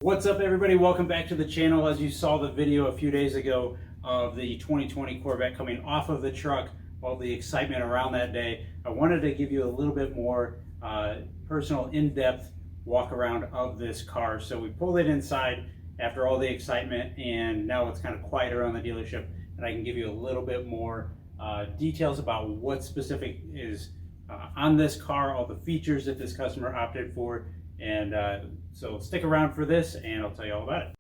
What's up, everybody? Welcome back to the channel. As you saw the video a few days ago of the 2020 Corvette coming off of the truck, all the excitement around that day, I wanted to give you a little bit more personal, in-depth walk around of this car. So we pulled it inside after all the excitement, and now it's kind of quieter on the dealership, and I can give you a little bit more details about what specific is on this car, all the features that this customer opted for. And so stick around for this and I'll tell you all about it.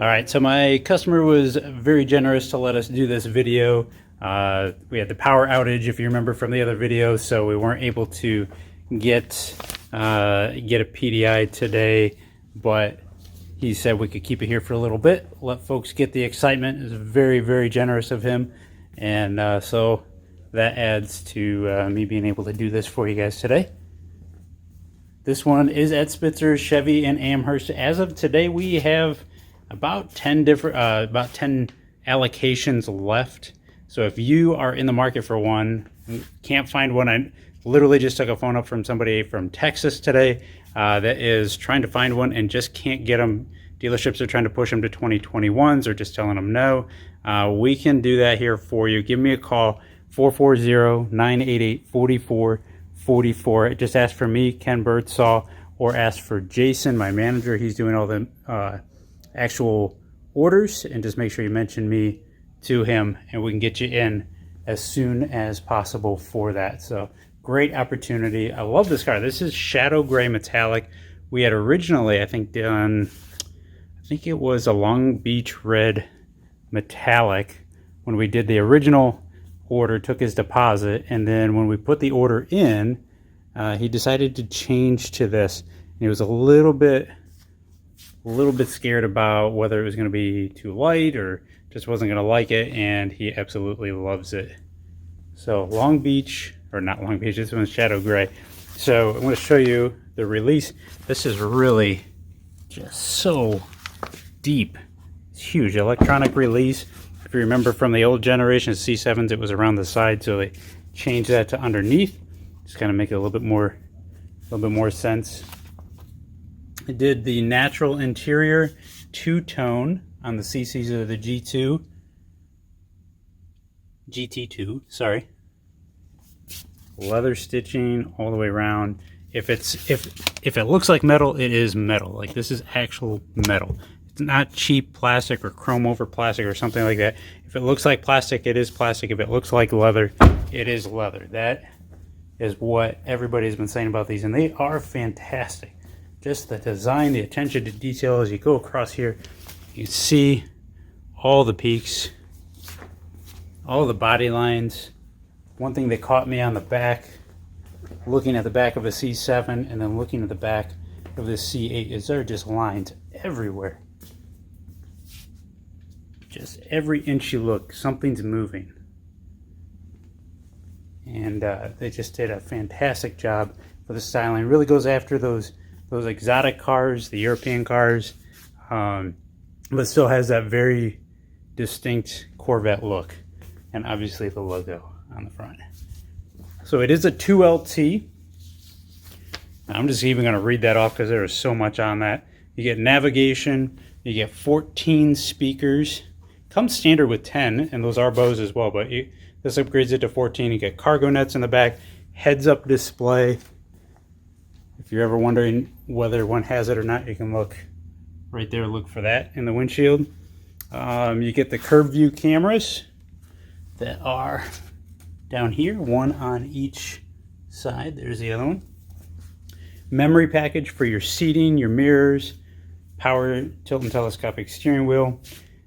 Alright, so my customer was very generous to let us do this video. We had the power outage, if you remember from the other video, so we weren't able to get a PDI today, but he said we could keep it here for a little bit, let folks get the excitement. It was very, very generous of him, and so that adds to me being able to do this for you guys today. This one is at Spitzer, Chevy, and Amherst. As of today, we have about 10 allocations left. So if you are in the market for one, can't find one, I literally just took a phone up from somebody from Texas today that is trying to find one and just can't get them. Dealerships are trying to push them to 2021s or just telling them no. We can do that here for you. Give me a call, 440-988-4444. Just ask for me, Ken Birdsall, or ask for Jason, my manager. He's doing all the actual orders, and just make sure you mention me to him and we can get you in as soon as possible for that. So great opportunity. I love this car. This is shadow gray metallic. We had originally, I think it was a Long Beach red metallic when we did the original order, took his deposit, and then when we put the order in, he decided to change to this. And he was a little bit scared about whether it was going to be too light or just wasn't going to like it, and he absolutely loves it. So Long Beach, or not Long Beach, this one's shadow gray. So I'm going to show you the release. This is really just so deep. It's huge. Electronic release. If you remember from the old generation C7s, it was around the side, so they changed that to underneath. Just kind of make it a little bit more sense. I did the natural interior two-tone on the CCs of the GT2, sorry. Leather stitching all the way around. If it looks like metal, it is metal. Like, this is actual metal. It's not cheap plastic or chrome over plastic or something like that. If it looks like plastic, it is plastic. If it looks like leather, it is leather. That is what everybody's been saying about these, and they are fantastic. Just the design, the attention to detail. As you go across here, you see all the peaks, all the body lines. One thing that caught me on the back, looking at the back of a C7 and then looking at the back of this C8, is there are just lines everywhere. Just every inch you look, something's moving. And they just did a fantastic job for the styling. It really goes after those exotic cars, the European cars, but still has that very distinct Corvette look, and obviously the logo on the front. So it is a 2LT. I'm just even going to read that off because there is so much on that. You get navigation, you get 14 speakers, Comes standard with 10, and those are Bose as well, but this upgrades it to 14. You get cargo nets in the back, heads-up display. If you're ever wondering whether one has it or not, you can look right there, look for that in the windshield. You get the curved view cameras that are down here, one on each side. There's the other one. Memory package for your seating, your mirrors, power tilt and telescopic steering wheel.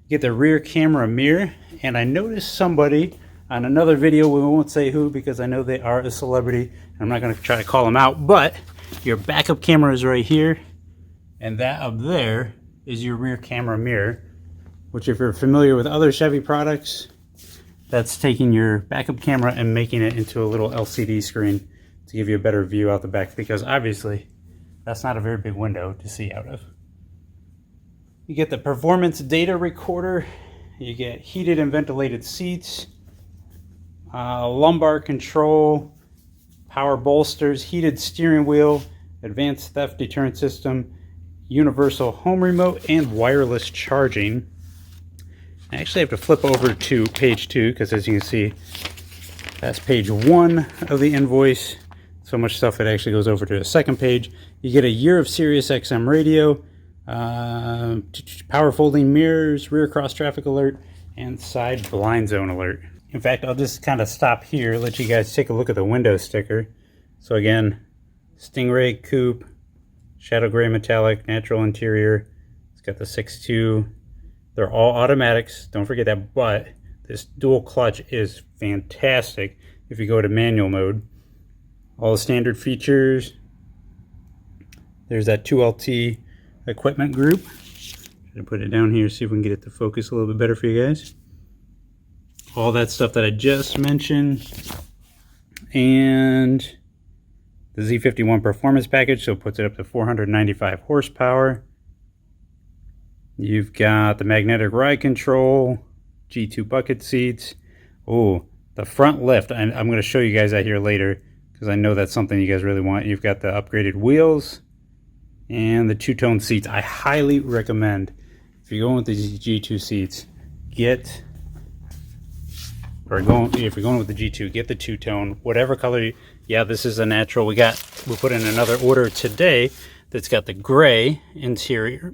You get the rear camera mirror, and I noticed somebody on another video, we won't say who because I know they are a celebrity. I'm not going to try to call them out, but your backup camera is right here, and that up there is your rear camera mirror, which if you're familiar with other Chevy products, that's taking your backup camera and making it into a little LCD screen to give you a better view out the back, because obviously that's not a very big window to see out of. You get the performance data recorder, you get heated and ventilated seats, lumbar control, power bolsters, heated steering wheel, advanced theft deterrent system, universal home remote, and wireless charging. I actually have to flip over to page 2 because, as you can see, that's page 1 of the invoice. So much stuff that actually goes over to the second page. You get a year of Sirius XM radio, power folding mirrors, rear cross traffic alert, and side blind zone alert. In fact, I'll just kind of stop here, let you guys take a look at the window sticker. So again, Stingray Coupe, Shadow Gray Metallic, Natural Interior. It's got the 6.2. They're all automatics, don't forget that, but this dual clutch is fantastic if you go to manual mode. All the standard features. There's that 2LT equipment group. Try to put it down here, see if we can get it to focus a little bit better for you guys. All that stuff that I just mentioned. And the Z51 performance package, so it puts it up to 495 horsepower. You've got the magnetic ride control, G2 bucket seats. Oh, the front lift. I'm going to show you guys that here later because I know that's something you guys really want. You've got the upgraded wheels and the two-tone seats. I highly recommend, if you're going with the G2 seats, if you're going with the G2, get the two-tone, whatever color. Yeah, this is a natural. We put in another order today that's got the gray interior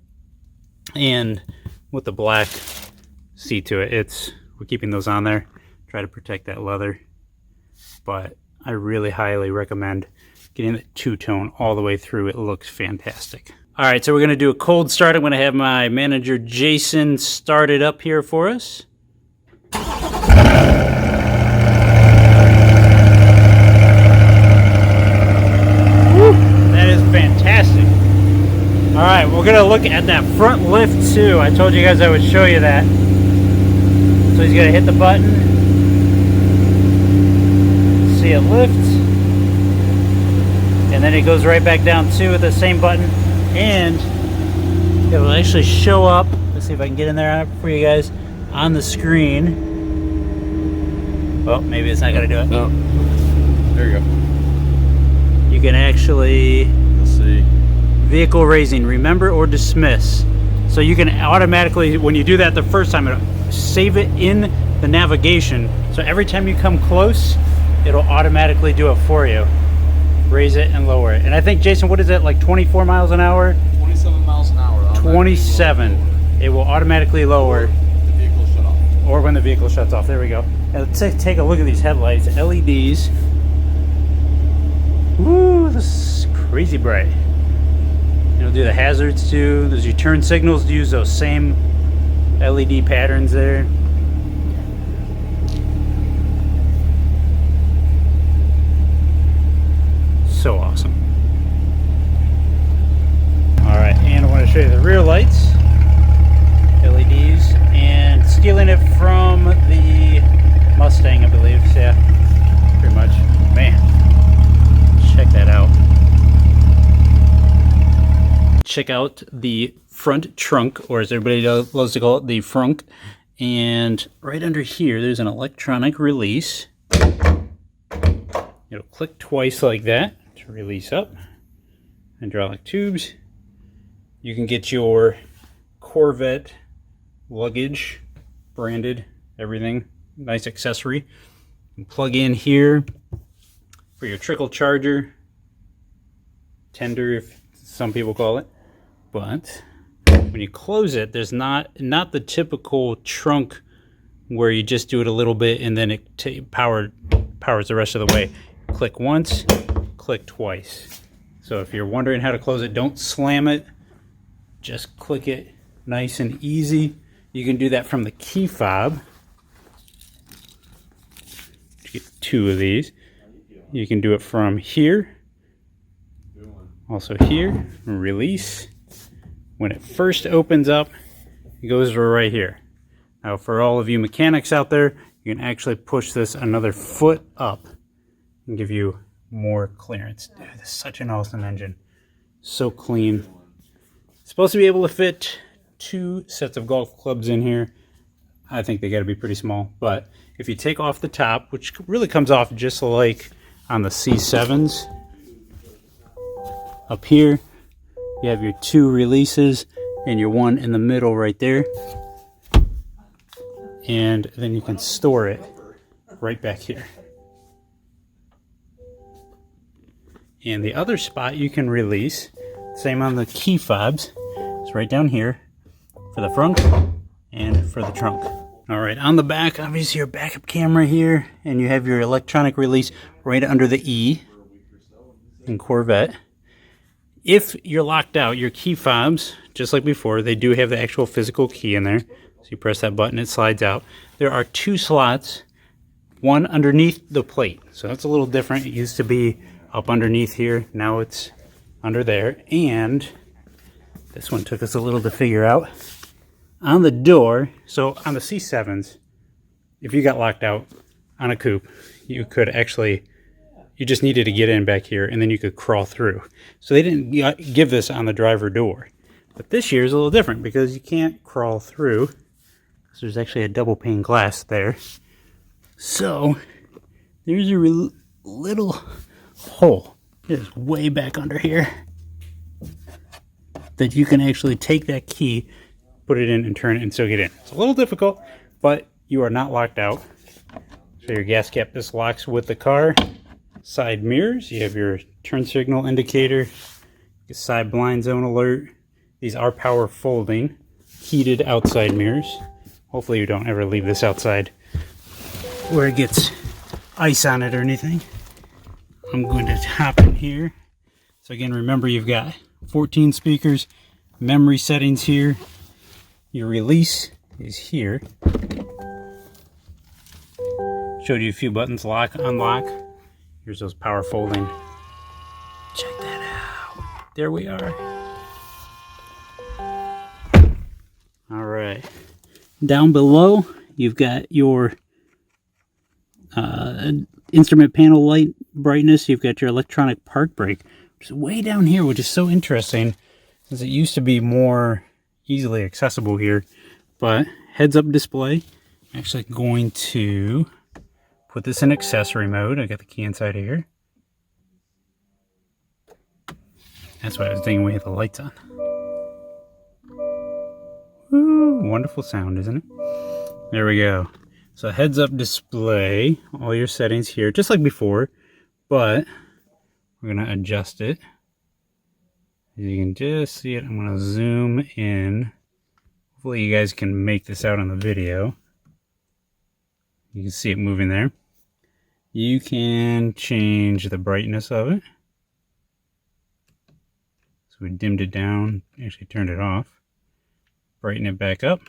and with the black seat to it. We're keeping those on there. Try to protect that leather. But I really highly recommend getting the two-tone all the way through. It looks fantastic. All right, so we're going to do a cold start. I'm going to have my manager Jason start it up here for us. That is fantastic. All right, we're going to look at that front lift too. I told you guys I would show you that. So he's going to hit the button. See it lift. And then it goes right back down too with the same button. And it will actually show up. Let's see if I can get in there for you guys on the screen. Well, maybe it's not going to do it. No. There you go. You can actually... Let's see. Vehicle raising, remember or dismiss. So you can automatically, when you do that the first time, it'll save it in the navigation. So every time you come close, it'll automatically do it for you. Raise it and lower it. And I think, Jason, what is it, like 24 miles an hour? 27 miles an hour. 27. It will automatically lower. The vehicle shut off. Or when the vehicle shuts off. There we go. Now let's take a look at these headlights. LEDs. Woo, this is crazy bright. It'll do the hazards too. There's your turn signals to use those same LED patterns there. So awesome. Alright, and I want to show you the rear lights. LEDs. And stealing it from the Mustang, I believe. So yeah, pretty much. Man, check that out. Check out the front trunk, or as everybody loves to call it, the frunk. And right under here, there's an electronic release. It'll click twice like that to release up. Hydraulic tubes. You can get your Corvette luggage branded, everything. Nice accessory. You plug in here for your trickle charger. Tender, if some people call it. But when you close it, there's not the typical trunk where you just do it a little bit and then it powers the rest of the way. Click once, click twice. So if you're wondering how to close it, don't slam it. Just click it nice and easy. You can do that from the key fob. Get 2 of these. You can do it from here. Also here, release. When it first opens up, it goes right here. Now for all of you mechanics out there, you can actually push this another foot up and give you more clearance. Dude, this is such an awesome engine. So clean. It's supposed to be able to fit 2 sets of golf clubs in here. I think they got to be pretty small. But if you take off the top, which really comes off just like on the C7s, up here, you have your 2 releases and your one in the middle right there. And then you can store it right back here. And the other spot you can release, same on the key fobs, it's right down here for the front and for the trunk. All right, on the back, obviously your backup camera here, and you have your electronic release right under the E in Corvette. If you're locked out, your key fobs, just like before, they do have the actual physical key in there. So you press that button, it slides out. There are 2 slots, one underneath the plate. So that's a little different. It used to be up underneath here. Now it's under there. And this one took us a little to figure out. On the door, so on the C7s, if you got locked out on a coupe, you could actually, you just needed to get in back here and then you could crawl through. So they didn't give this on the driver door. But this year is a little different because you can't crawl through. So there's actually a double pane glass there. So there's a little hole. It's way back under here that you can actually take that key, put it in and turn it and still get in. It's a little difficult, but you are not locked out. So your gas cap just locks with the car. Side mirrors, you have your turn signal indicator, your side blind zone alert. These are power folding, heated outside mirrors. Hopefully you don't ever leave this outside where it gets ice on it or anything. I'm going to hop in here. So again, remember you've got 14 speakers, memory settings here. Your release is here. Showed you a few buttons, lock, unlock. Here's those power folding. Check that out. There we are. All right. Down below, you've got your instrument panel light brightness. You've got your electronic park brake, which is way down here, which is so interesting since it used to be more easily accessible here. But heads-up display. I'm actually going to put this in accessory mode. I got the key inside here. That's why I was thinking we had the lights on. Woo, wonderful sound, isn't it? There we go. So heads-up display, all your settings here, just like before, but we're going to adjust it. As you can just see it, I'm going to zoom in. Hopefully you guys can make this out on the video. You can see it moving there. You can change the brightness of it. So we dimmed it down, actually turned it off. Brighten it back up.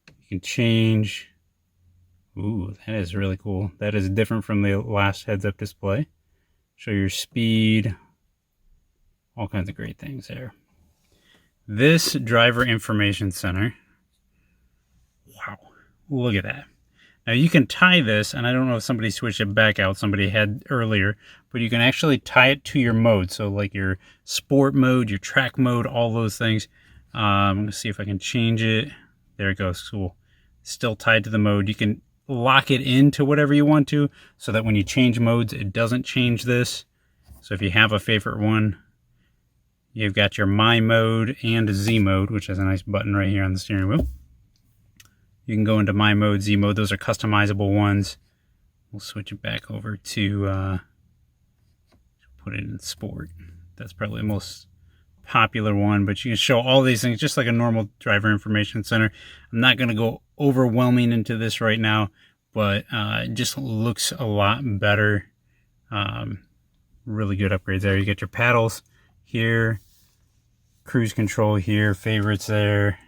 You can change. Ooh, that is really cool. That is different from the last heads-up display. Show your speed. All kinds of great things there. This driver information center. Wow, look at that. Now you can tie this, and I don't know if somebody switched it back out, somebody had earlier, but you can actually tie it to your mode. So like your sport mode, your track mode, all those things. I'm going to see if I can change it. There it goes, cool. Still tied to the mode. You can lock it into whatever you want to, so that when you change modes, it doesn't change this. So if you have a favorite one, you've got your My mode and Z mode, which has a nice button right here on the steering wheel. You can go into My Mode, Z Mode. Those are customizable ones. We'll switch it back over to put it in Sport. That's probably the most popular one, but you can show all these things just like a normal driver information center. I'm not going to go overwhelming into this right now, but it just looks a lot better. Really good upgrades there. You get your paddles here, cruise control here, favorites there,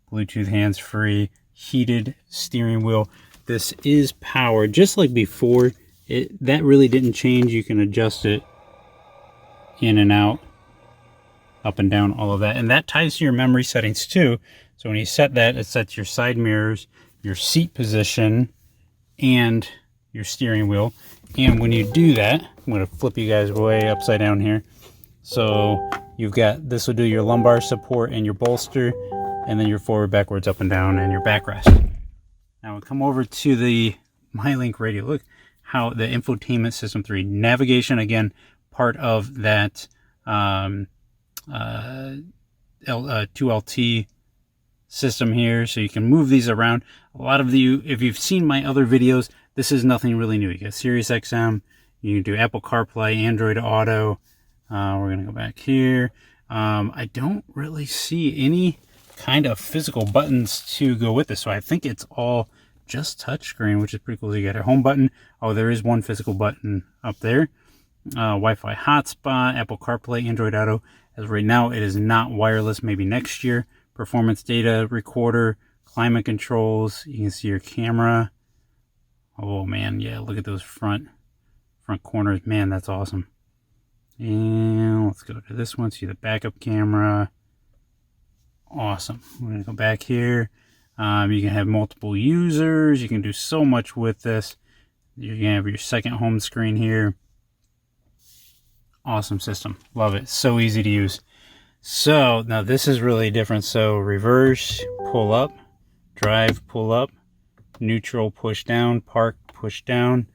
Bluetooth hands-free, heated steering wheel. This is powered just like before. That really didn't change. You can adjust it in and out, up and down, all of that. And that ties to your memory settings too. So when you set that, it sets your side mirrors, your seat position, and your steering wheel. And when you do that, I'm going to flip you guys way upside down here. So you've got, this will do your lumbar support and your bolster, and then your forward, backwards, up and down, and your backrest. Now we come over to the MyLink radio. Look how the infotainment system 3 navigation, again, part of that 2LT system here, so you can move these around. A lot of you, if you've seen my other videos, this is nothing really new. You got Sirius XM, you can do Apple CarPlay, Android Auto. We're gonna go back here. I don't really see any kind of physical buttons to go with this, so I think it's all just touchscreen, which is pretty cool. You got a home button. Oh, there is one physical button up there. Wi-Fi hotspot, Apple CarPlay, Android Auto. As of right now, it is not wireless. Maybe next year. Performance data recorder, climate controls. You can see your camera. Oh man, yeah, look at those front corners. Man, that's awesome. And let's go to this one. See the backup camera. Awesome. We're gonna go back here. You can have multiple users. You can do so much with this. You're gonna have your second home screen here. Awesome system. Love it. So easy to use. So now this is really different. So reverse, pull up, drive, pull up, neutral, push down, park, push down,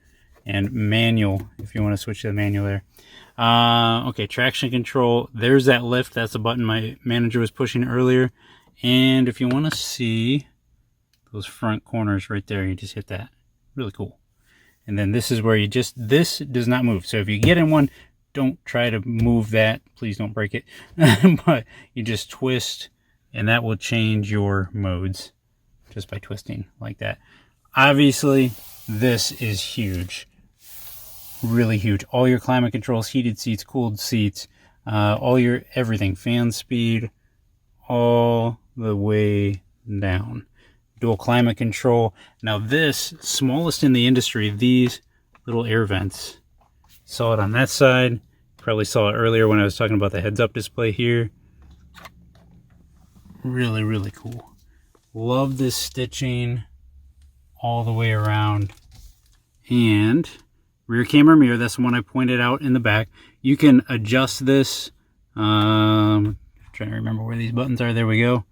and manual if you want to switch to the manual there. Okay, traction control. There's that lift. That's the button my manager was pushing earlier. And if you want to see those front corners right there, you just hit that. Really cool. And then this is where you just, this does not move. So if you get in one, don't try to move that. Please don't break it. But you just twist, and that will change your modes just by twisting like that. Obviously, this is huge. Really huge. All your climate controls, heated seats, cooled seats, all your everything, fan speed, all the way down. Dual climate control. Now this, smallest in the industry, these little air vents. Saw it on that side. Probably saw it earlier when I was talking about the heads-up display here. Really, really cool. Love this stitching all the way around. And rear camera mirror, that's the one I pointed out in the back. You can adjust this. Trying to remember where these buttons are. There we go.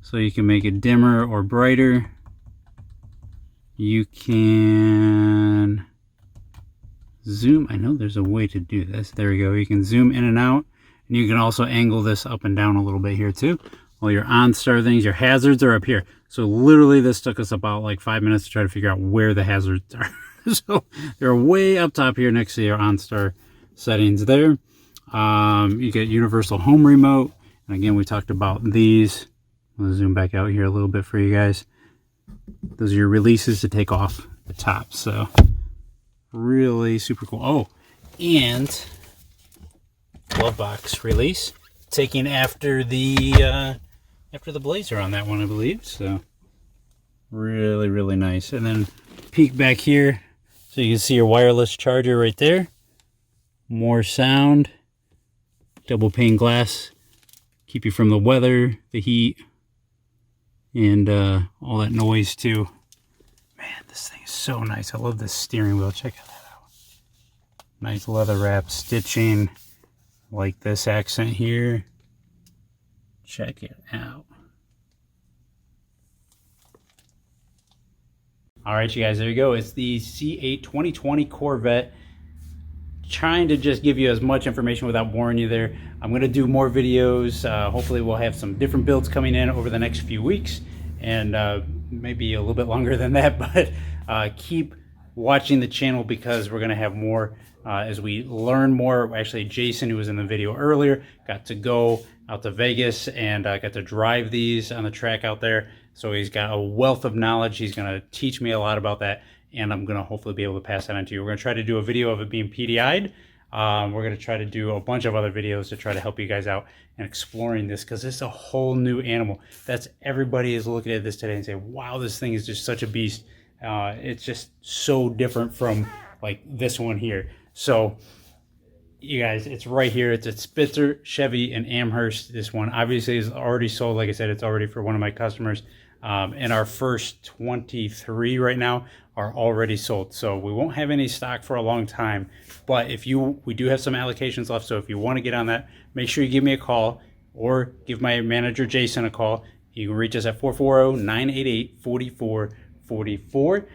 So you can make it dimmer or brighter. You can zoom. I know there's a way to do this. There we go. You can zoom in and out, and you can also angle this up and down a little bit here too. All your OnStar things, your hazards are up here. So literally this took us about like 5 minutes to try to figure out where the hazards are. So they're way up top here next to your OnStar settings there. You get universal home remote. And again, we talked about these. I'll zoom back out here a little bit for you guys. Those are your releases to take off the top. So really super cool. Oh, and glove box release, taking after the Blazer on that one, I believe. So really, really nice. And then peek back here so you can see your wireless charger right there. More sound, double pane glass, keep you from the weather, the heat, and all that noise too. Man, this thing is so nice. I love this steering wheel. Check that out. Nice leather wrap stitching, like this accent here. Check it out. All right, you guys, there you go. It's the C8 2020 Corvette. Trying to just give you as much information without boring you there. I'm going to do more videos. Hopefully we'll have some different builds coming in over the next few weeks, and maybe a little bit longer than that, but keep watching the channel because we're going to have more as we learn more. Actually, Jason, who was in the video earlier, got to go out to Vegas and got to drive these on the track out there. So he's got a wealth of knowledge. He's going to teach me a lot about that, and I'm going to hopefully be able to pass that on to you. We're going to try to do a video of it being PDI'd. We're going to try to do a bunch of other videos to try to help you guys out and exploring this, because it's a whole new animal. That's everybody is looking at this today and say, wow, this thing is just such a beast. It's just so different from like this one here. So you guys, it's right here. It's a Spitzer, Chevy, and Amherst. This one obviously is already sold. Like I said, it's already for one of my customers. And our first 23 right now are already sold. So we won't have any stock for a long time. But we do have some allocations left. So if you want to get on that, make sure you give me a call or give my manager Jason a call. You can reach us at 440-988-4444.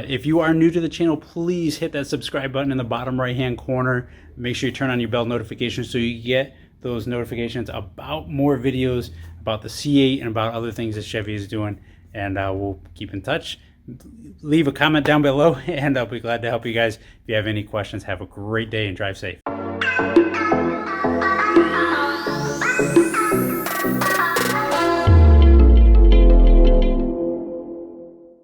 If you are new to the channel, please hit that subscribe button in the bottom right hand corner. Make sure you turn on your bell notifications so you get those notifications about more videos about the C8 and about other things that Chevy is doing. And we'll keep in touch. Leave a comment down below and I'll be glad to help you guys. If you have any questions, have a great day and drive safe.